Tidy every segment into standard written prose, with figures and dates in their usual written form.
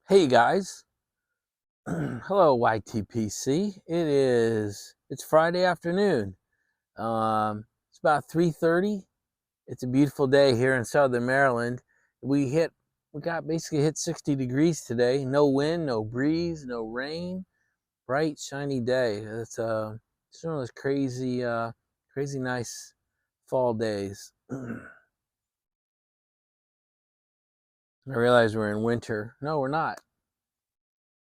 Hey guys, hello YTPC. It's Friday afternoon. It's about 3:30. It's a beautiful day here in Southern Maryland. We got basically hit 60 degrees today. No wind, no breeze, no rain. Bright, shiny day. It's one of those crazy nice fall days. I realize we're in winter. No, we're not.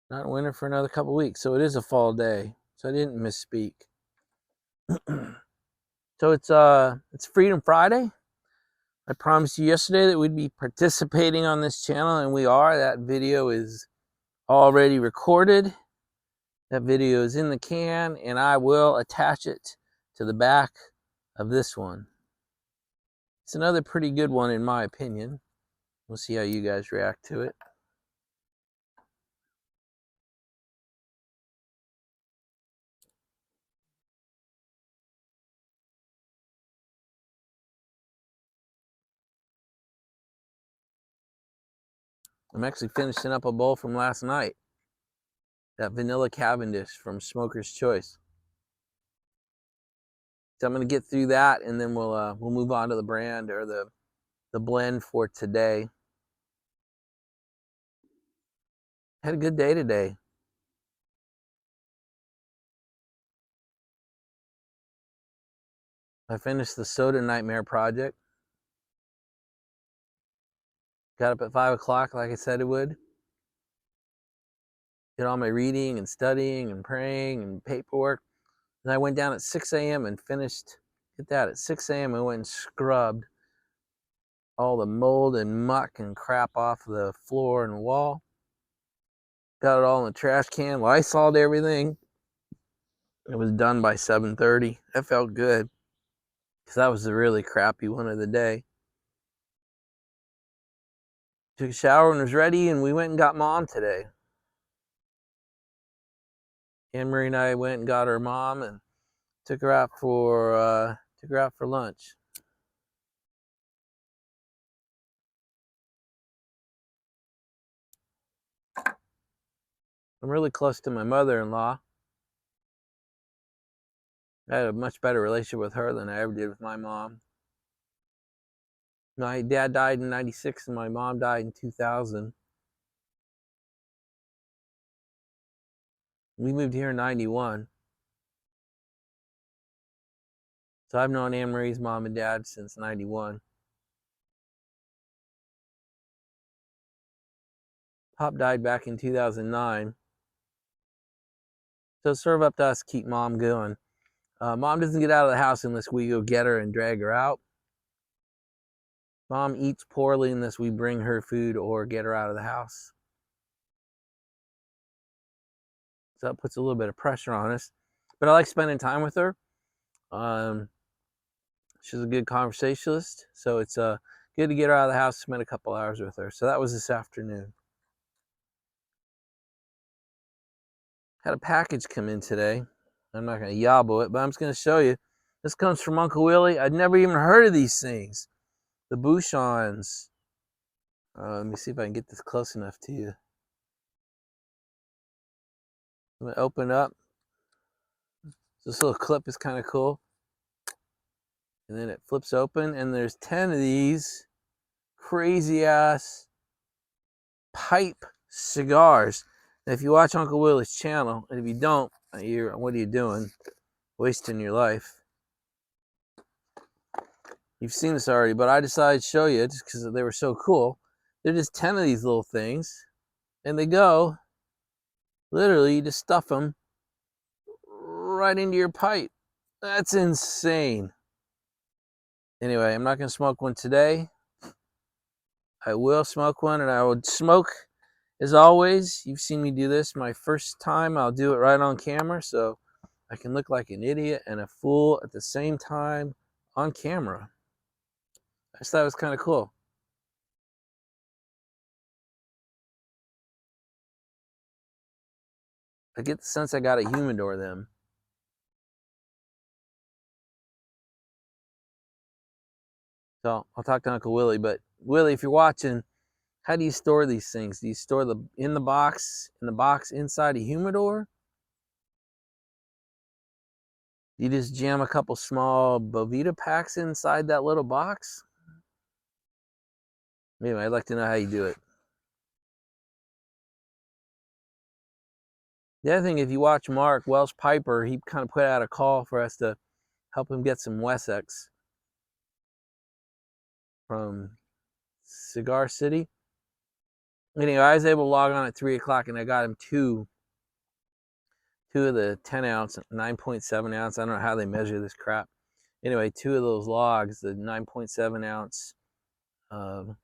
Not winter for another couple weeks. So it is a fall day. So I didn't misspeak. So it's Freedom Friday. I promised you yesterday that we'd be participating on this channel, and we are. That video is already recorded. That video is in the can, and I will attach it to the back of this one. It's another pretty good one in my opinion. We'll see how you guys react to it. I'm actually finishing up a bowl from last night. That vanilla Cavendish from Smoker's Choice. So I'm going to get through that, and then we'll move on to the brand or the blend for today. Had a good day today. I finished the Soda Nightmare project. Got up at 5 o'clock like I said it would. Did all my reading and studying and praying and paperwork. And I went down at 6 a.m. and finished, get that, at 6 a.m. I went and scrubbed all the mold and muck and crap off the floor and wall. Got it all in the trash can, Lysol'd everything. It was done by 7:30. That felt good, because that was the really crappy one of the day. Took a shower and was ready, and we went and got Mom today. Anne-Marie and I went and got her mom and took her out for lunch. I'm really close to my mother-in-law. I had a much better relationship with her than I ever did with my mom. My dad died in '96 and my mom died in 2000. We moved here in '91. So I've known Anne-Marie's mom and dad since '91. Pop died back in 2009. So it's sort of up to us to keep Mom going. Mom doesn't get out of the house unless we go get her and drag her out. Mom eats poorly unless we bring her food or get her out of the house. So that puts a little bit of pressure on us. But I like spending time with her. She's a good conversationalist, so it's good to get her out of the house, spend a couple hours with her. So that was this afternoon. Had a package come in today. I'm not going to yabble it, but I'm just going to show you. This comes from Uncle Willie. I'd never even heard of these things. The Bouchons. Let me see if I can get this close enough to you. I'm going to open up. This little clip is kind of cool. And then it flips open, and there's 10 of these crazy ass pipe cigars. Now, if you watch Uncle Willie's channel, and if you don't, what are you doing? Wasting your life. You've seen this already, but I decided to show you just because they were so cool. They're just 10 of these little things, and they go, literally, you just stuff them right into your pipe. That's insane. Anyway, I'm not going to smoke one today. I will smoke one, and I would smoke, as always. You've seen me do this. My first time, I'll do it right on camera, so I can look like an idiot and a fool at the same time on camera. I just thought it was kind of cool. I get the sense I got a humidor them. So I'll talk to Uncle Willie. But Willie, if you're watching, How do you store these things? Do you store them in the box inside a humidor? You just jam a couple small Bovita packs inside that little box? Anyway, I'd like to know how you do it. The other thing, if you watch Mark Welsh Piper, he kind of put out a call for us to help him get some Wessex from Cigar City. Anyway, I was able to log on at 3 o'clock and I got him two of the 10 ounce, 9.7 ounce. I don't know how they measure this crap. Anyway, two of those logs, the 9.7 ounce, the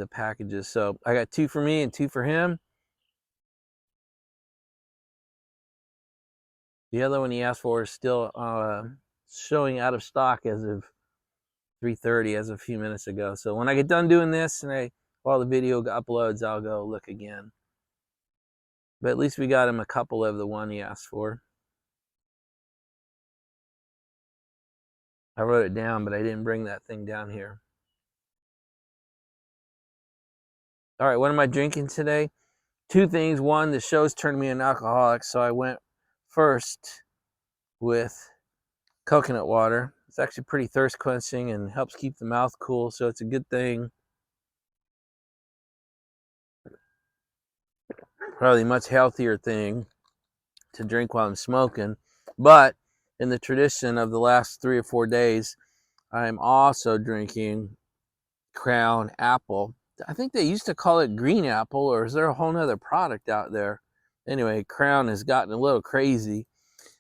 packages. So I got two for me and two for him. The other one he asked for is still showing out of stock as of 3:30, as of a few minutes ago. So when I get done doing this and while the video uploads, I'll go look again. But at least we got him a couple of the one he asked for. I wrote it down, but I didn't bring that thing down here. All right, what am I drinking today? Two things. One, the show's turned me an alcoholic, so I went first with coconut water. It's actually pretty thirst quenching and helps keep the mouth cool, so it's a good thing. Probably a much healthier thing to drink while I'm smoking. But in the tradition of the last 3 or 4 days, I'm also drinking Crown Apple. I think they used to call it green apple, or is there a whole nother product out there? Anyway, Crown has gotten a little crazy.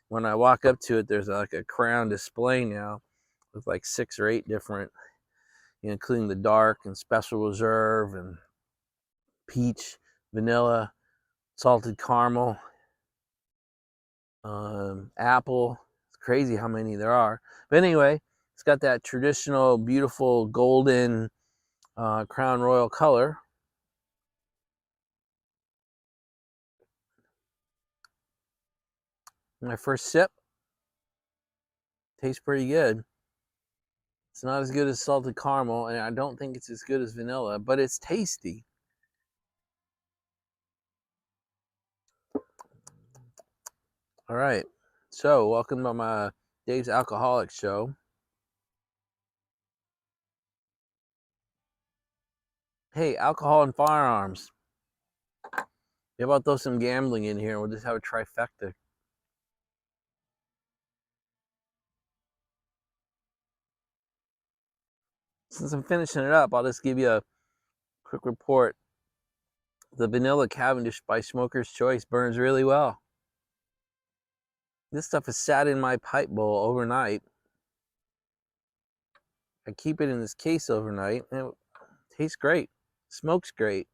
When I walk up to it, there's like a Crown display now with like 6 or 8 different, including the dark and special reserve and peach, vanilla, salted caramel, apple. It's crazy how many there are. But anyway, it's got that traditional, beautiful golden Crown Royal color. My first sip tastes pretty good. It's not as good as salted caramel, and I don't think it's as good as vanilla, but it's tasty. All right, so welcome to my Dave's Alcoholic Show. Hey, alcohol and firearms. How about throw some gambling in here? We'll just have a trifecta. Since I'm finishing it up, I'll just give you a quick report. The vanilla Cavendish by Smoker's Choice burns really well. This stuff has sat in my pipe bowl overnight. I keep it in this case overnight, and it tastes great. Smokes great.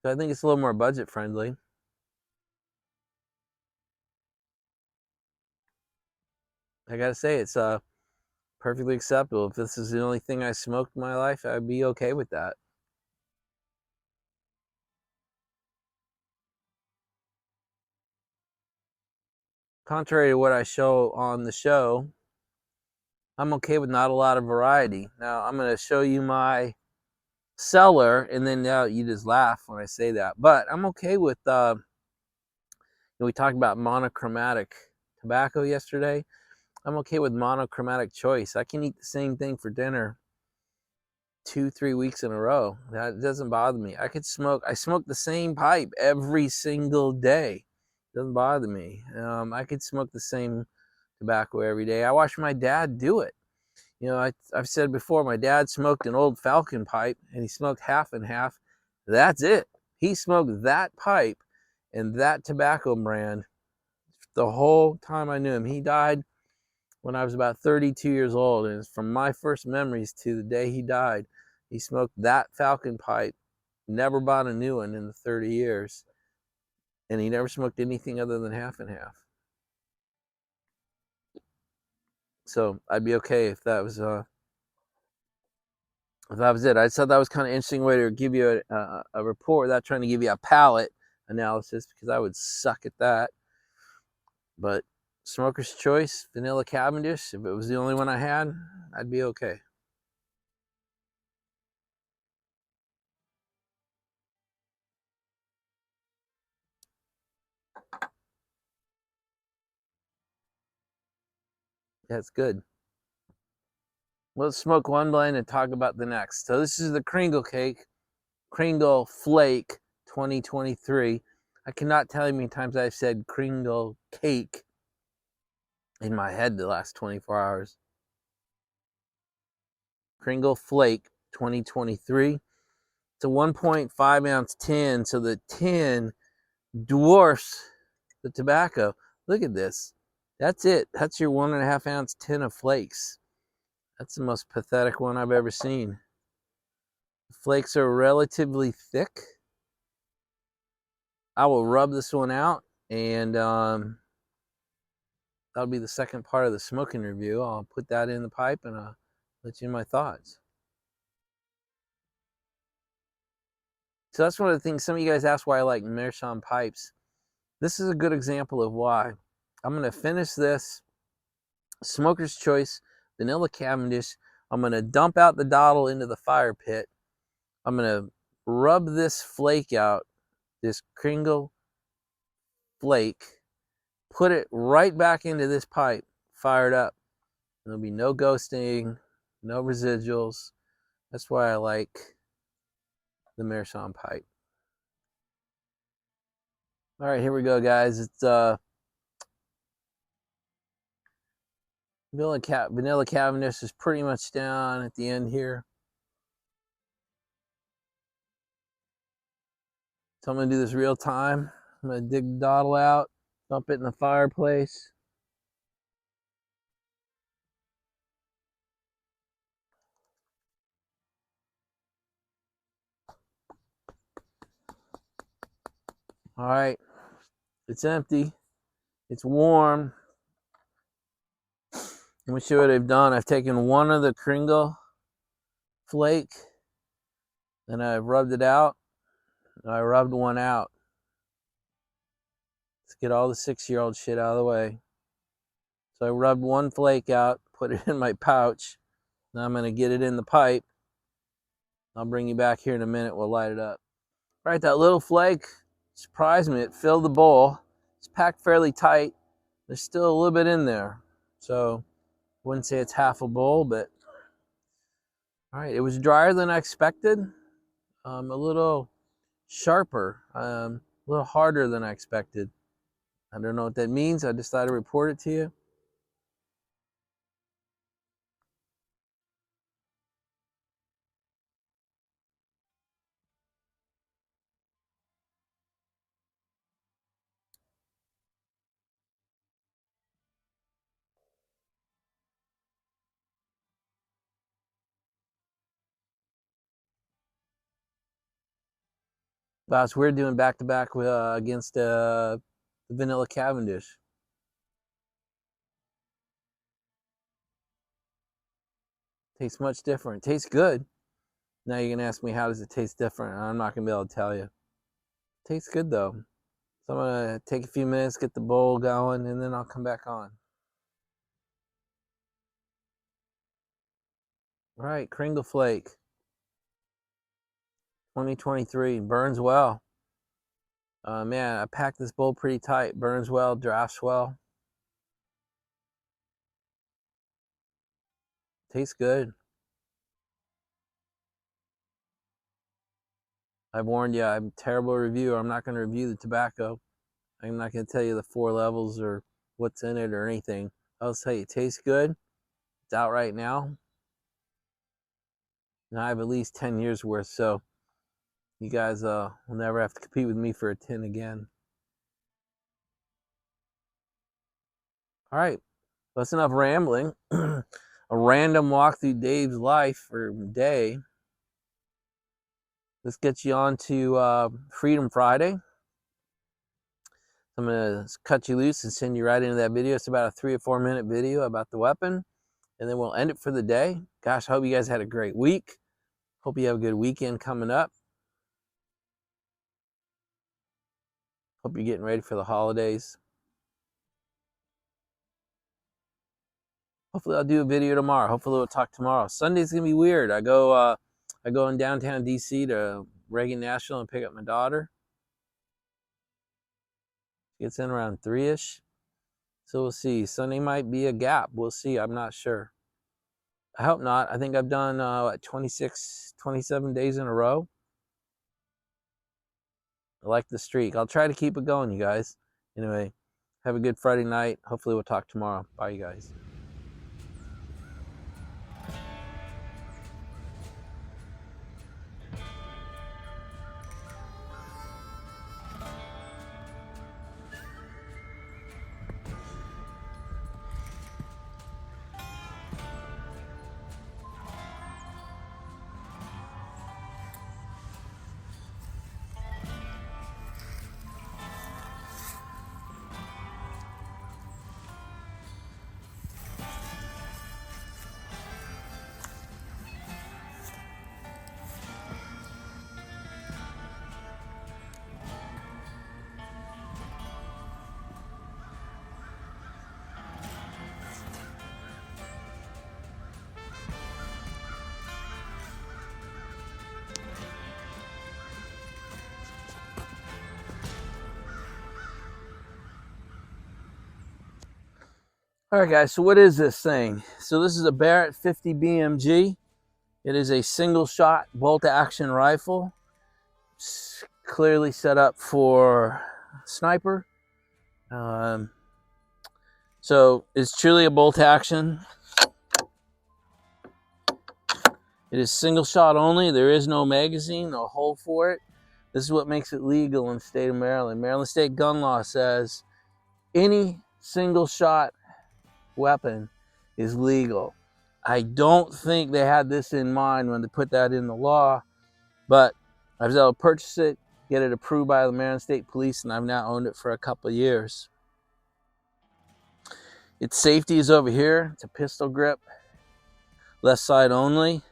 So I think it's a little more budget friendly. I gotta say, it's perfectly acceptable. If this is the only thing I smoked in my life, I'd be okay with that. Contrary to what I show on the show, I'm okay with not a lot of variety. Now, I'm going to show you my cellar, and then you just laugh when I say that. But I'm okay with, we talked about monochromatic tobacco yesterday. I'm okay with monochromatic choice. I can eat the same thing for dinner 2-3 weeks in a row. That doesn't bother me. I smoke the same pipe every single day. Doesn't bother me. I could smoke the same tobacco every day. I watched my dad do it. I've said before, my dad smoked an old Falcon pipe, and he smoked half and half. That's it. He smoked that pipe and that tobacco brand the whole time I knew him. He died when I was about 32 years old, and from my first memories to the day he died, he smoked that Falcon pipe, never bought a new one in the 30 years, and he never smoked anything other than half and half. So I'd be okay if that was it. I just thought that was kind of interesting way to give you a report without trying to give you a palate analysis, because I would suck at that. But Smoker's Choice, Vanilla Cavendish, if it was the only one I had, I'd be okay. That's good. Let's smoke one blend and talk about the next. So this is the Kringle cake, Kringle Flake 2023. I cannot tell you how many times I've said Kringle cake in my head the last 24 hours. Kringle Flake 2023. It's a 1.5 ounce tin, so the tin dwarfs the tobacco. Look at this. That's it. That's your 1.5 ounce tin of flakes. That's the most pathetic one I've ever seen. The flakes are relatively thick. I will rub this one out, and that'll be the second part of the smoking review. I'll put that in the pipe, and I'll let you know my thoughts. So that's one of the things some of you guys ask why I like Meerschaum pipes. This is a good example of why. I'm going to finish this Smoker's Choice Vanilla Cavendish. I'm going to dump out the dottle into the fire pit. I'm going to rub this flake out, this Kringle flake, put it right back into this pipe, fire it up. There'll be no ghosting, no residuals. That's why I like the Meerschaum pipe. All right, here we go, guys. It's Vanilla Cavendish is pretty much down at the end here. So I'm going to do this real time. I'm going to dig the dottle out, dump it in the fireplace. All right, it's empty. It's warm. Let me show you what I've done. I've taken one of the Kringle flake, and I've rubbed it out. I rubbed one out. Let's get all the 6-year-old shit out of the way. So I rubbed one flake out, put it in my pouch. Now I'm going to get it in the pipe. I'll bring you back here in a minute. We'll light it up. All right, that little flake surprised me. It filled the bowl. It's packed fairly tight. There's still a little bit in there. So I wouldn't say it's half a bowl, but all right. It was drier than I expected. A little sharper, a little harder than I expected. I don't know what that means. I just thought I'd report it to you. Wow, it's weird doing back-to-back against the Vanilla Cavendish. Tastes much different. Tastes good. Now you're going to ask me, how does it taste different? I'm not going to be able to tell you. Tastes good, though. So I'm going to take a few minutes, get the bowl going, and then I'll come back on. All right, Kringle Flake. 2023. Burns well. Man, I packed this bowl pretty tight. Burns well, drafts well. Tastes good. I've warned you, I'm a terrible reviewer. I'm not going to review the tobacco. I'm not going to tell you the 4 levels or what's in it or anything. I'll tell you, it tastes good. It's out right now. And I have at least 10 years worth, so you guys will never have to compete with me for a tin again. All right, that's enough rambling. A random walk through Dave's life or day. Let's get you on to Freedom Friday. I'm going to cut you loose and send you right into that video. It's about a 3 or 4 minute video about the weapon. And then we'll end it for the day. Gosh, I hope you guys had a great week. Hope you have a good weekend coming up. Hope you're getting ready for the holidays. Hopefully I'll do a video tomorrow. Hopefully we'll talk tomorrow. Sunday's going to be weird. I go in downtown DC to Reagan National and pick up my daughter. She gets in around 3-ish. So we'll see. Sunday might be a gap. We'll see. I'm not sure. I hope not. I think I've done 26, 27 days in a row. I like the streak. I'll try to keep it going, you guys. Anyway, have a good Friday night. Hopefully we'll talk tomorrow. Bye, you guys. All right, guys, so what is this thing? So this is a Barrett 50 BMG. It is a single shot bolt action rifle. It's clearly set up for sniper. So it's truly a bolt action. It is single shot only. There is no magazine, no hole for it. This is what makes it legal in the state of Maryland. Maryland state gun law says any single shot weapon is legal. I don't think they had this in mind when they put that in the law, but I was able to purchase it, get it approved by the Maryland State Police, and I've now owned it for a couple of years. Its safety is over here. It's a pistol grip, left side only.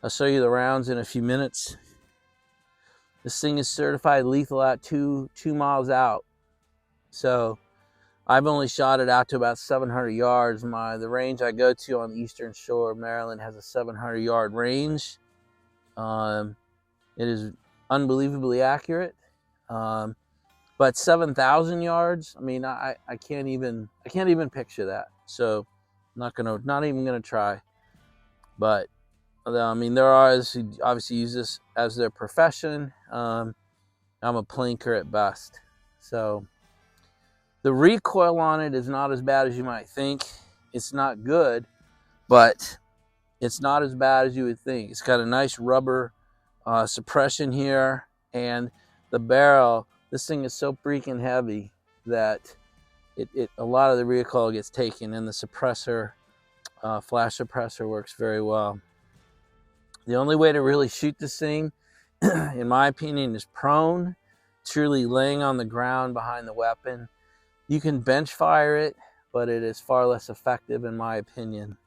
I'll show you the rounds in a few minutes. This thing is certified lethal at 2 miles out. So I've only shot it out to about 700 yards. The range I go to on the eastern shore of Maryland has a 700-yard range. It is unbelievably accurate. But 7,000 yards, I mean, I can't even picture that. So not even gonna try. But I mean, there are others who obviously use this as their profession. I'm a plinker at best. So the recoil on it is not as bad as you might think. It's not good, but it's not as bad as you would think. It's got a nice rubber suppression here, and the barrel, this thing is so freaking heavy that a lot of the recoil gets taken, and the suppressor, flash suppressor, works very well. The only way to really shoot this thing, in my opinion, is prone, truly laying on the ground behind the weapon. You can bench fire it, but it is far less effective in my opinion.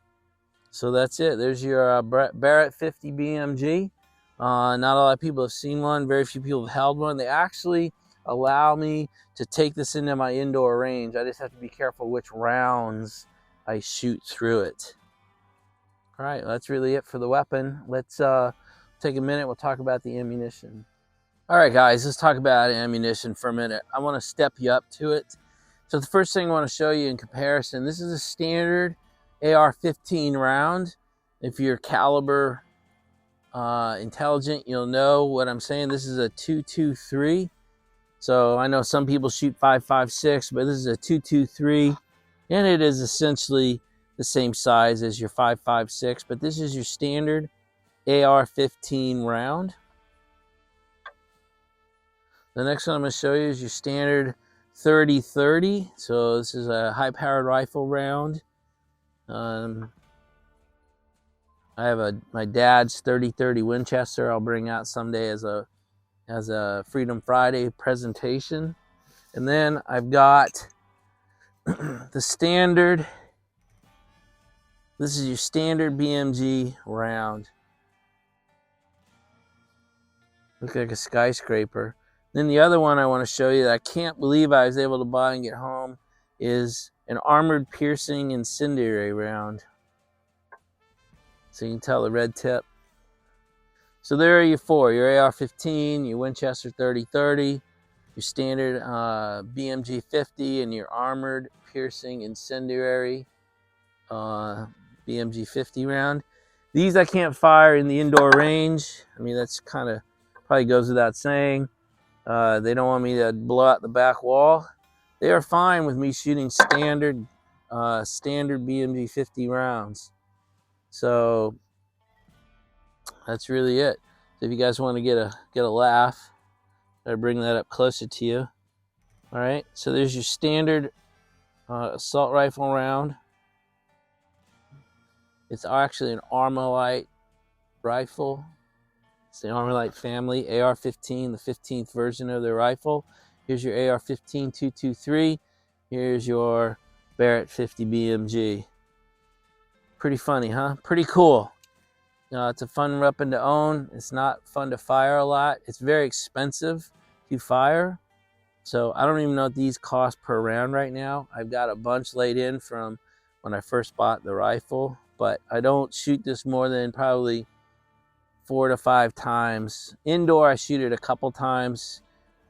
So that's it. There's your Barrett 50 BMG. Not a lot of people have seen one. Very few people have held one. They actually allow me to take this into my indoor range. I just have to be careful which rounds I shoot through it. All right, well, that's really it for the weapon. Let's take a minute. We'll talk about the ammunition. All right, guys, let's talk about ammunition for a minute. I want to step you up to it. So the first thing I want to show you in comparison, this is a standard AR-15 round. If you're caliber intelligent, you'll know what I'm saying. This is a 223. So I know some people shoot 5.56, but this is a 223, and it is essentially the same size as your 5.56, but this is your standard AR-15 round. The next one I'm going to show you is your standard 30-30. So this is a high-powered rifle round. I have my dad's 30-30 Winchester I'll bring out someday as a Freedom Friday presentation. And then I've got the standard. This is your standard BMG round. Looks like a skyscraper. Then the other one I want to show you that I can't believe I was able to buy and get home is an armored piercing incendiary round. So you can tell the red tip. So there are your four, your AR-15, your Winchester 30-30, your standard BMG50 and your armored piercing incendiary BMG50 round. These I can't fire in the indoor range. I mean, that's kind of probably goes without saying. They don't want me to blow out the back wall. They are fine with me shooting standard BMG50 rounds. So that's really it. So if you guys want to get a laugh, I bring that up closer to you. All right. So there's your standard assault rifle round. It's actually an Armalite rifle. It's the Armalite family, AR-15, the 15th version of the rifle. Here's your AR-15 223. Here's your Barrett 50 BMG. Pretty funny, huh? Pretty cool. It's a fun weapon to own. It's not fun to fire a lot. It's very expensive to fire. So I don't even know what these cost per round right now. I've got a bunch laid in from when I first bought the rifle, but I don't shoot this more than probably 4 to 5 times. Indoor, I shoot it a couple times.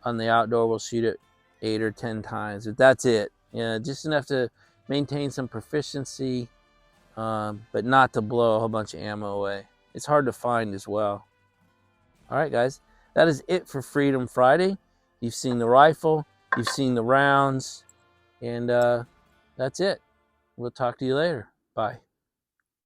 On the outdoor, we'll shoot it 8 or 10 times. But that's it. Yeah, just enough to maintain some proficiency, but not to blow a whole bunch of ammo away. It's hard to find as well. All right, guys, that is it for Freedom Friday. You've seen the rifle, you've seen the rounds, and that's it. We'll talk to you later. Bye.